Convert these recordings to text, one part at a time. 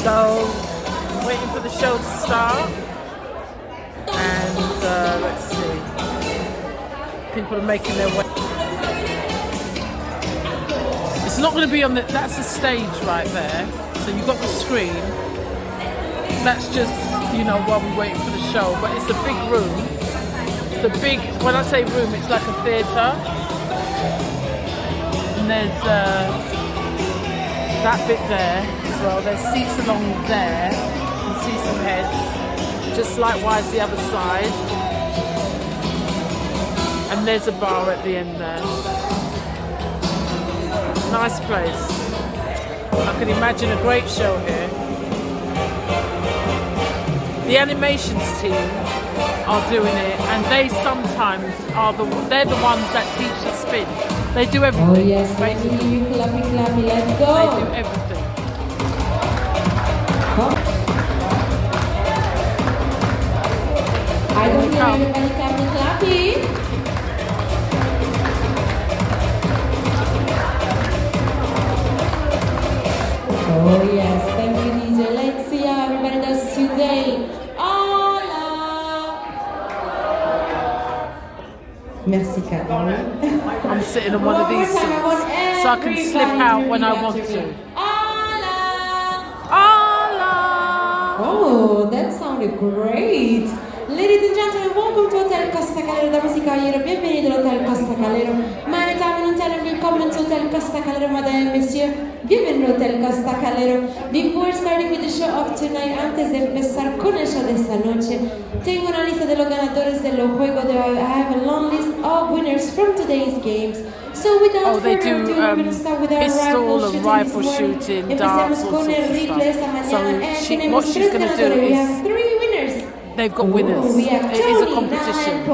So, waiting for the show to start, and let's see, people are making their way. It's not going to be on the, that's the stage right there, so you've got the screen, that's just, you know, while we're waiting for the show, but it's a big room, it's a big, when I say room, it's like a theatre, and there's that bit there as well, there's seats along there, you can see some heads, just likewise the other side, and there's a bar at the end there. Nice place. I can imagine a great show here. The animations team are doing it, and they sometimes are they're the ones that teach the spin. They do everything. Oh yes, basically. Clappy, clappy, let's go. They do everything. I don't hear everybody clappy, clappy. Oh yes, thank you DJ. Let's see how everybody does today. Hola! Merci Carol. I'm sitting on one of these seats, so I can slip out when I want to. Hola! Hola! Oh, that sounded great. Ladies and gentlemen, welcome to Hotel Costa Calero, damas y caballeros, bienvenido al Hotel Costa Calero. Meine Damen und Herren, willkommen zu Hotel Costa Calero, Madame et Monsieur, bienvenido al Hotel Costa Calero. Before starting with the show of tonight, antes de empezar con el show de esta noche, tengo una lista de los ganadores de los juegos de hoy. I have a long list of winners from today's games. So without further ado, we're going to start with our rifle shooting, darts, all sorts of stuff. So what she's going to do is, three winners. They've got winners. We have It is a competition.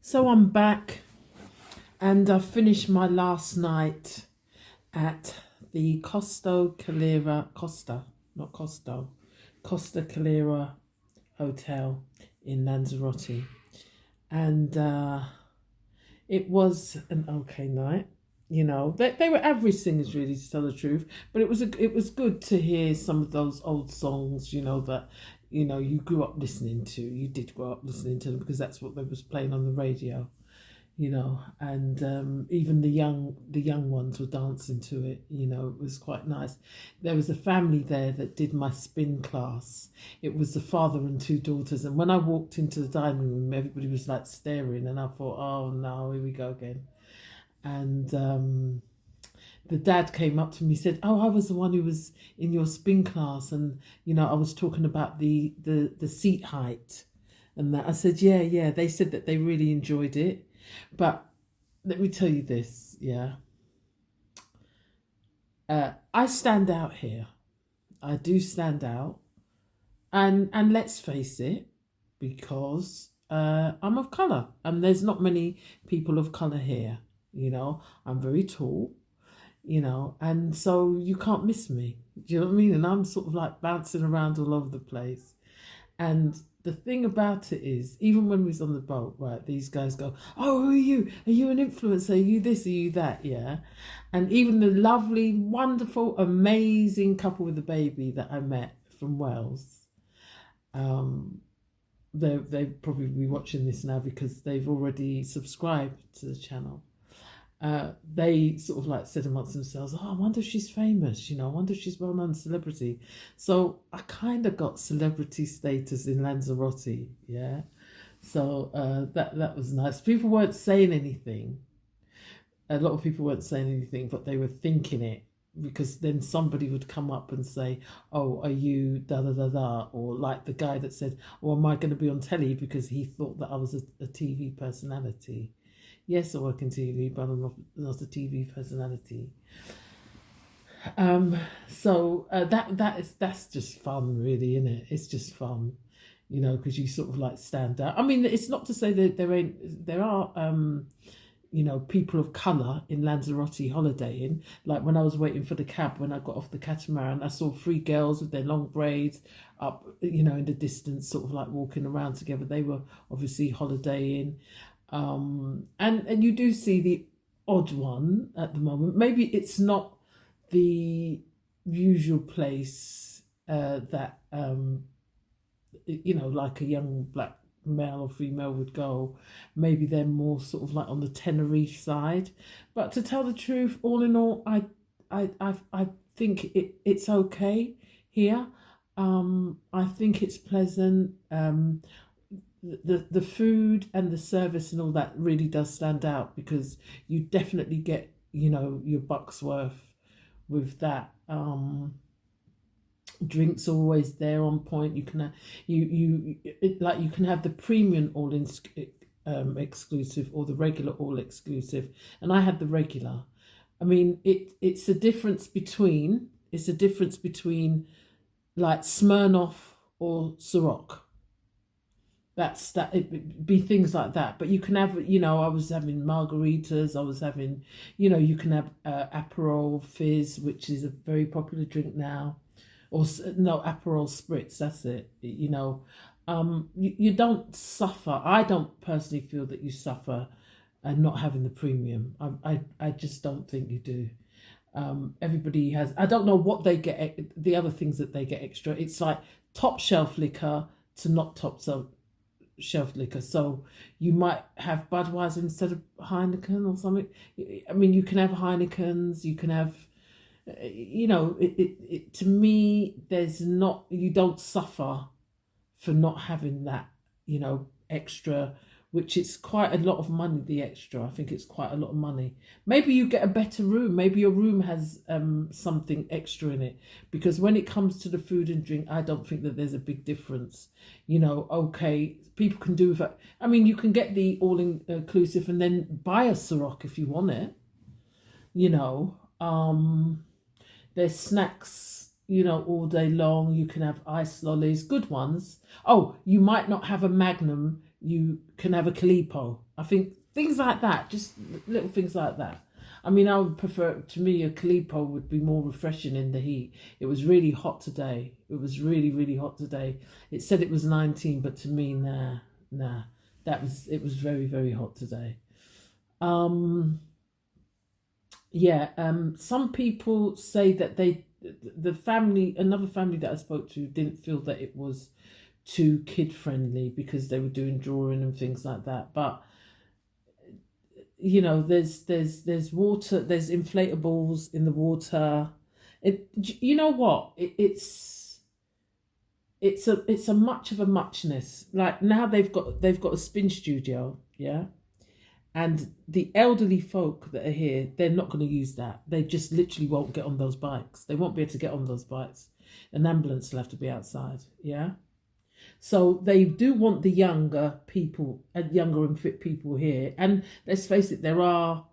So I'm back, and I finished my last night at the Costa Calera Hotel in Lanzarote, and it was an okay night. You know, they were average singers, really, to tell the truth, but it was good to hear some of those old songs, you know, that you grew up listening to. You did grow up listening to them because that's what they was playing on the radio, and even the young ones were dancing to it. It was quite nice. There was a family there that did my spin class. It was the father and two daughters, and when I walked into the dining room, everybody was like staring, and I thought, oh no, here we go again. And the dad came up to me, said, "Oh, I was the one who was in your spin class, and I was talking about the seat height and that." I said, "Yeah, yeah." They said that they really enjoyed it, but let me tell you this, yeah. I stand out here. I do stand out, and let's face it, because I'm of colour, and there's not many people of colour here. I'm very tall. And so you can't miss me. Do you know what I mean? And I'm sort of like bouncing around all over the place. And the thing about it is, even when we was on the boat, right, these guys go, "Oh, who are you? Are you an influencer? Are you this? Are you that?" Yeah. And even the lovely, wonderful, amazing couple with the baby that I met from Wales, they probably be watching this now because they've already subscribed to the channel. They sort of like said amongst themselves, "Oh, I wonder if she's famous, I wonder if she's well-known celebrity." So I kind of got celebrity status in Lanzarote, yeah. So that was nice. People weren't saying anything. A lot of people weren't saying anything, but they were thinking it, because then somebody would come up and say, "Oh, are you da da da da?" Or like the guy that said, "Oh, am I going to be on telly?" Because he thought that I was a TV personality. Yes, I work in TV, but I'm not a TV personality. So that's just fun, really, isn't it? It's just fun, because you sort of like stand out. I mean, it's not to say that there are people of colour in Lanzarote holidaying. Like when I was waiting for the cab, when I got off the catamaran, I saw 3 girls with their long braids up, in the distance, sort of like walking around together. They were obviously holidaying. And you do see the odd one at the moment. Maybe it's not the usual place that like a young black male or female would go. Maybe they're more sort of like on the Tenerife side. But to tell the truth, all in all, I think it's okay here. I think it's pleasant. The food and the service and all that really does stand out, because you definitely get your buck's worth with that. Drinks are always there on point. You can you can have the premium all in exclusive, or the regular all exclusive, and I had the regular. I mean, it's a difference between like Smirnoff or Ciroc. It'd be things like that. But you can have, I was having margaritas. I was having, you can have Aperol Fizz, which is a very popular drink now, or no, Aperol Spritz. That's it. You don't suffer. I don't personally feel that you suffer and not having the premium. I just don't think you do. Everybody has. I don't know what they get. The other things that they get extra. It's like top shelf liquor to not top shelf liquor. So you might have Budweiser instead of Heineken or something. I mean, you can have Heinekens. You can have. To me, you don't suffer for not having that. Extra, which is quite a lot of money, the extra. I think it's quite a lot of money. Maybe you get a better room. Maybe your room has something extra in it. Because when it comes to the food and drink, I don't think that there's a big difference. Okay, people can do that. I mean, you can get the all-inclusive and then buy a Ciroc if you want it. There's snacks, all day long. You can have ice lollies, good ones. Oh, you might not have a Magnum. You can have a Calippo. I think things like that, just little things like that. I mean, I would prefer, to me, a Calippo would be more refreshing in the heat. It was really hot today. It was really, really hot today. It said it was 19, but to me, nah. It was very, very hot today. Some people say that another family that I spoke to didn't feel that it was too kid friendly because they were doing drawing and things like that. But there's water, there's inflatables in the water. It's a much of a muchness. Like now they've got a spin studio, yeah, And the elderly folk that are here, they're not going to use that. They just literally won't get on those bikes. They won't be able to get on those bikes. An ambulance will have to be outside. Yeah. So they do want the younger people and younger and fit people here. And let's face it, there are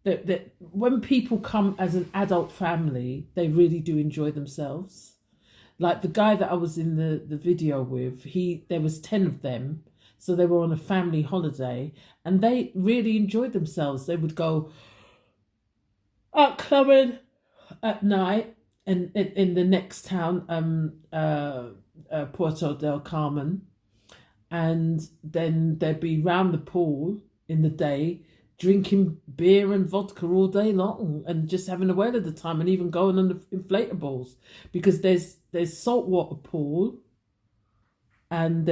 that when people come as an adult family, they really do enjoy themselves. Like the guy that I was in the video with, there was 10 of them. So they were on a family holiday and they really enjoyed themselves. They would go out clubbing at night and in the next town, Puerto del Carmen. And then they'd be round the pool in the day, drinking beer and vodka all day long and just having a whale of the time and even going on the inflatables because there's saltwater pool. And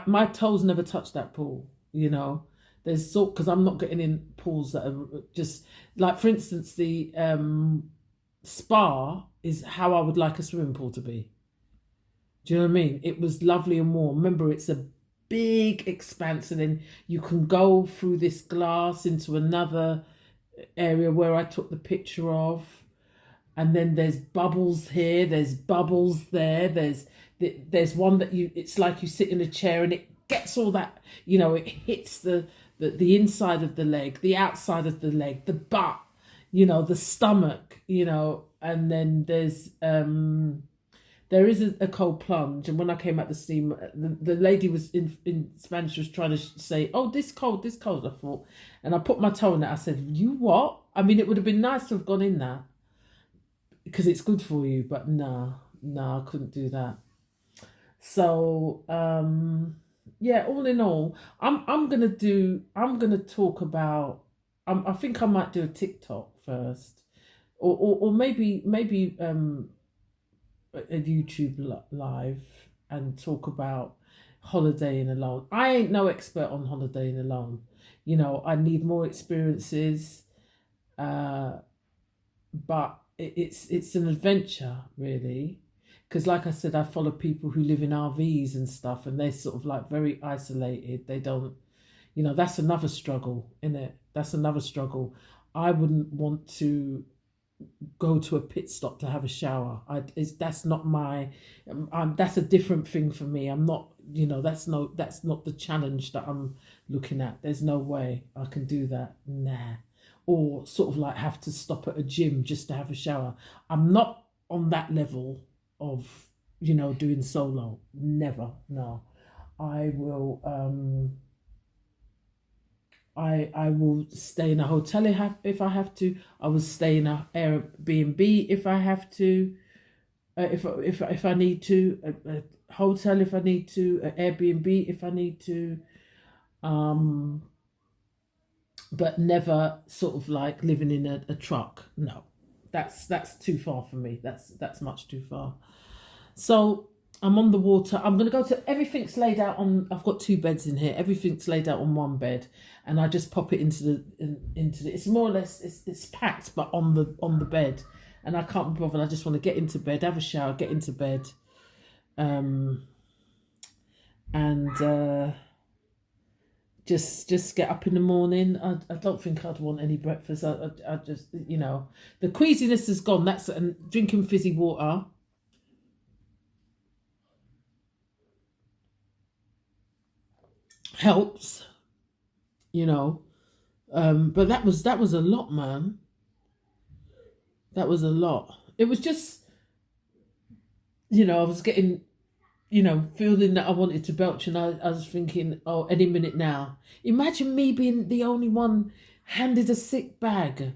my toes never touch that pool, you know. There's salt, because I'm not getting in pools that are just, like, for instance, the spa is how I would like a swimming pool to be. Do you know what I mean? It was lovely and warm. Remember, it's a big expanse, and then you can go through this glass into another area where I took the picture of. And then there's bubbles here, there's bubbles there, there's one that it's like you sit in a chair and it gets all that, you know, it hits the inside of the leg, the outside of the leg, the butt, you know, the stomach, you know. And then there is a cold plunge. And when I came out the steam, the lady was in Spanish was trying to say, oh, this cold, I thought. And I put my toe in it. I said, you what? I mean, it would have been nice to have gone in there because it's good for you, but nah, I couldn't do that. So yeah, all in all, I'm gonna talk about. I think I might do a TikTok first, or maybe a YouTube live and talk about holidaying alone. I ain't no expert on holidaying alone. You know, I need more experiences, but it's an adventure really. Because like I said, I follow people who live in RVs and stuff, and they're sort of like very isolated. They don't, you know, that's another struggle, isn't it? That's another struggle. I wouldn't want to go to a pit stop to have a shower. That's not my, that's a different thing for me. I'm not, you know, that's not the challenge that I'm looking at. There's no way I can do that. Nah. Or sort of like have to stop at a gym just to have a shower. I'm not on that level of, you know, doing solo. Never. No. I will I will stay in a hotel if I have to. I will stay in a Airbnb if I have to. If I need to, a hotel if I need to, an Airbnb if I need to. But never sort of like living in a truck. No, that's too far for me. That's much too far. So I'm on the water. I'm gonna go to everything's laid out on. I've got 2 beds in here. Everything's laid out on one bed, and I just pop it into the. It's more or less it's packed, but on the bed, and I can't be bothered. I just want to get into bed, have a shower, get into bed, and just get up in the morning. I don't think I'd want any breakfast. I just, you know, the queasiness is gone. And drinking fizzy water. Helps, you know, but that was a lot, man. That was a lot. It was just, you know, I was getting, you know, feeling that I wanted to belch, and I was thinking, oh, any minute now. Imagine me being the only one handed a sick bag,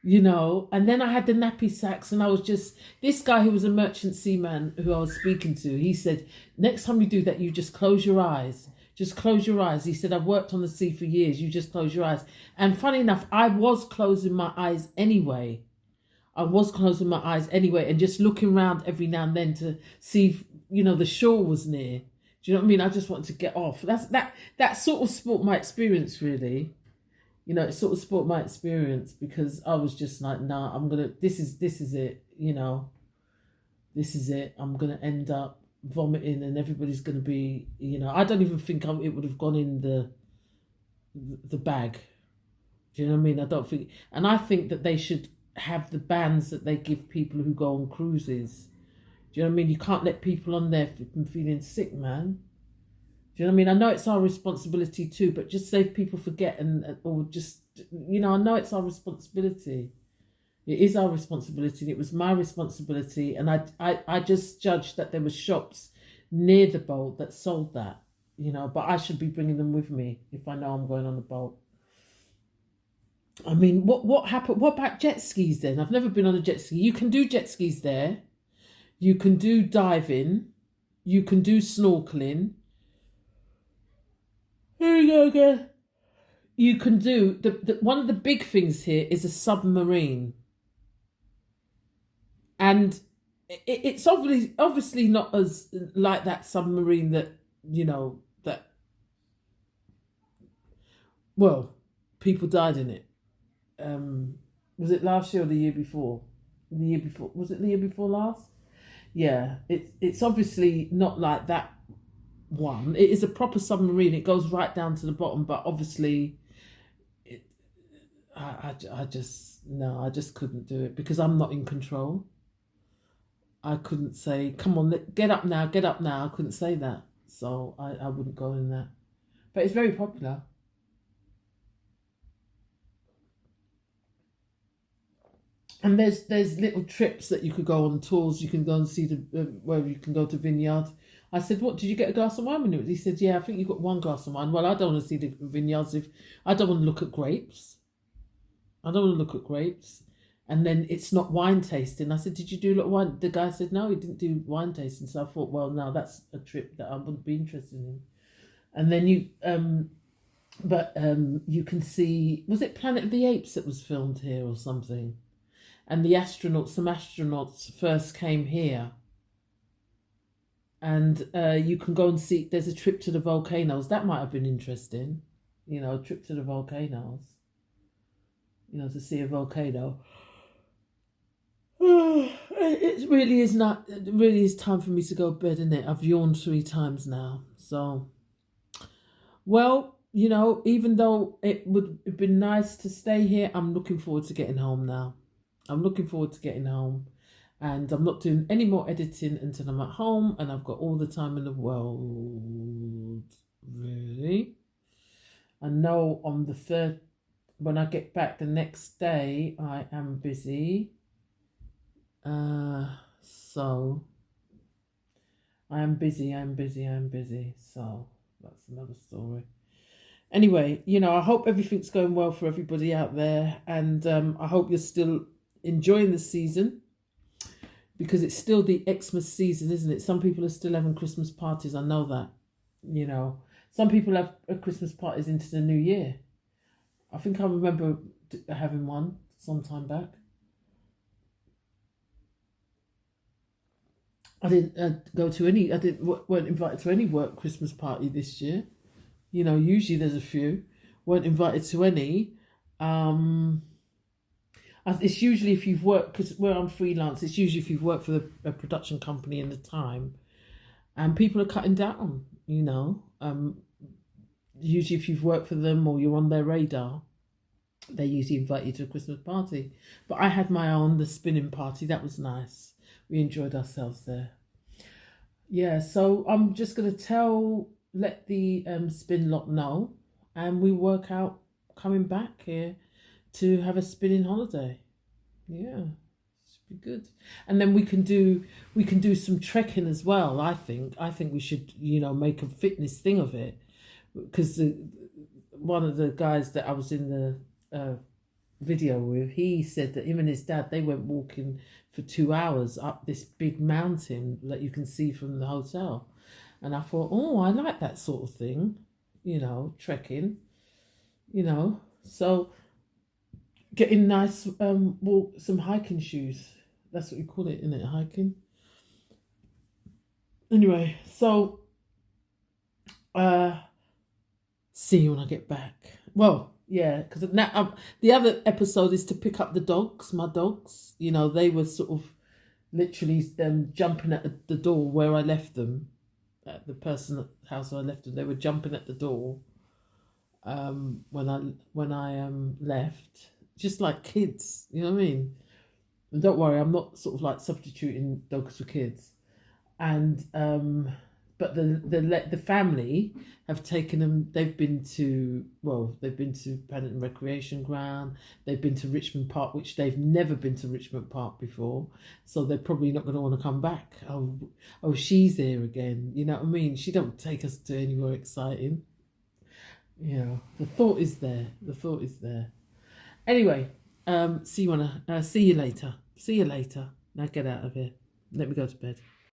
you know, and then I had the nappy sacks, and I was just, this guy who was a merchant seaman who I was speaking to, he said, next time you do that, you just close your eyes. Just close your eyes. He said, I've worked on the sea for years. You just close your eyes. And funny enough, I was closing my eyes anyway. And just looking around every now and then to see if, you know, the shore was near. Do you know what I mean? I just wanted to get off. That sort of spoilt my experience, really. You know, it sort of spoilt my experience because I was just like, nah, this is it, you know. This is it. I'm going to end up vomiting and everybody's going to be, you know, I don't even think it would have gone in the bag. Do you know what I mean? I don't think, and I think that they should have the bans that they give people who go on cruises. Do you know what I mean? You can't let people on there feeling sick, man. Do you know what I mean? I know it's our responsibility too, but just say if people forget or just, I know it's our responsibility. It is our responsibility, and it was my responsibility, and I just judged that there were shops near the boat that sold that, but I should be bringing them with me if I know I'm going on the boat. I mean, what happened? What about jet skis then? I've never been on a jet ski. You can do jet skis there. You can do diving. You can do snorkeling. Here we go again. You can do one of the big things here is a submarine, and it's obviously not as like that submarine that people died in it. Was it last year or the year before? The year before, was it the year before last? Yeah, it's obviously not like that one. It is a proper submarine. It goes right down to the bottom, but obviously, I just couldn't do it because I'm not in control. I couldn't say, come on, get up now. I couldn't say that, so I wouldn't go in that. But it's very popular. And there's little trips that you could go on, tours. You can go and see where you can go to vineyards. I said, what, did you get a glass of wine when it was? He said, yeah, I think you got one glass of wine. Well, I don't want to see the vineyards if I don't want to look at grapes. And then it's not wine tasting. I said, did you do a lot of wine? The guy said, no, he didn't do wine tasting. So I thought, well, now that's a trip that I wouldn't be interested in. And then you can see, was it Planet of the Apes that was filmed here or something? And some astronauts first came here. And you can go and see, there's a trip to the volcanoes. That might have been interesting. A trip to the volcanoes. To see a volcano. It really is time for me to go to bed, isn't it? I've yawned 3 times now. So, well, even though it would have been nice to stay here, I'm looking forward to getting home now. And I'm not doing any more editing until I'm at home, and I've got all the time in the world. Really? I know on the 3rd, when I get back the next day, I am busy. So I am busy. So that's another story. Anyway, I hope everything's going well for everybody out there, and I hope you're still enjoying the season, because it's still the Xmas season, isn't it? Some people are still having Christmas parties. I know that. Some people have Christmas parties into the new year. I think I remember having one some time back. I didn't go to any. Weren't invited to any work Christmas party this year. Usually there's a few. Weren't invited to any. It's usually if you've worked, because where I'm freelance, it's usually if you've worked for a production company in the time, and people are cutting down. Usually if you've worked for them or you're on their radar, they usually invite you to a Christmas party. But I had my own, the spinning party. That was nice. We enjoyed ourselves there. Yeah, so I'm just going to let the spin lot know, and we work out coming back here to have a spinning holiday. Yeah, should be good. And then we can do some trekking as well. I think we should make a fitness thing of it, because one of the guys that I was in the video with, he said that him and his dad, they went walking for 2 hours up this big mountain that you can see from the hotel. And I thought, I like that sort of thing, trekking, so getting nice some hiking shoes. That's what you call it, isn't it? Hiking. Anyway, so see you when I get back. Well, yeah, because now the other episode is to pick up the dogs, my dogs. They were sort of literally jumping at the door where I left them, at the person's house I left them. They were jumping at the door. when I left, just like kids, you know what I mean. And don't worry, I'm not sort of like substituting dogs for kids. And but the family have taken them. They've been to Paddington Recreation Ground. They've been to Richmond Park, which they've never been to Richmond Park before. So they're probably not going to want to come back. Oh, she's there again. You know what I mean? She don't take us to anywhere exciting. You know, the thought is there. The thought is there. Anyway, see you later. See you later. Now get out of here. Let me go to bed.